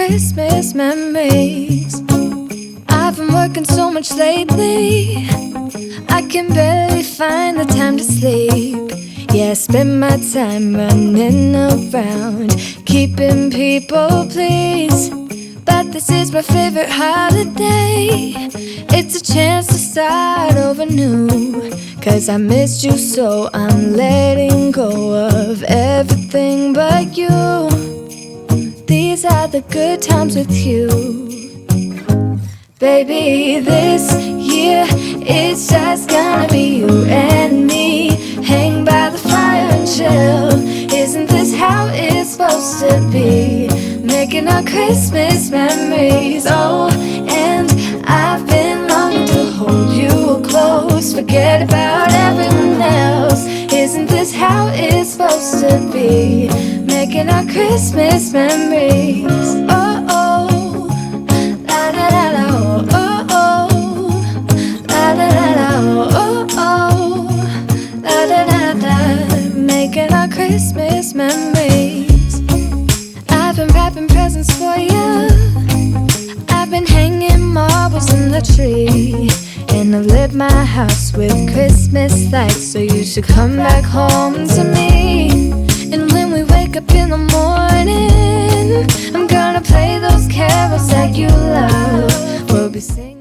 Christmas memories. I've been working so much lately, I can barely find the time to sleep. Yeah, I spend my time running around, keeping people pleased. But this is my favorite holiday. It's a chance to start over new, 'cause I missed you so I'm letting go of everything but you. These are the good times with you. Baby, this year it's just gonna be you and me. Hang by the fire and chill. Isn't this how it's supposed to be? Making our Christmas memories. Oh, and I've been longing to hold you close. Forget about everyone else. Isn't this how it's supposed to be? Making our Christmas memories. Oh, oh, la la la la, oh, oh, la la la la, oh, oh, la la la la. Making our Christmas memories. I've been wrapping presents for you. I've been hanging marbles in the tree, and I've lit my house with Christmas lights. So you should come back home to me. And when we wake up in the morning, I'm gonna play those carols that you love. We'll be singing.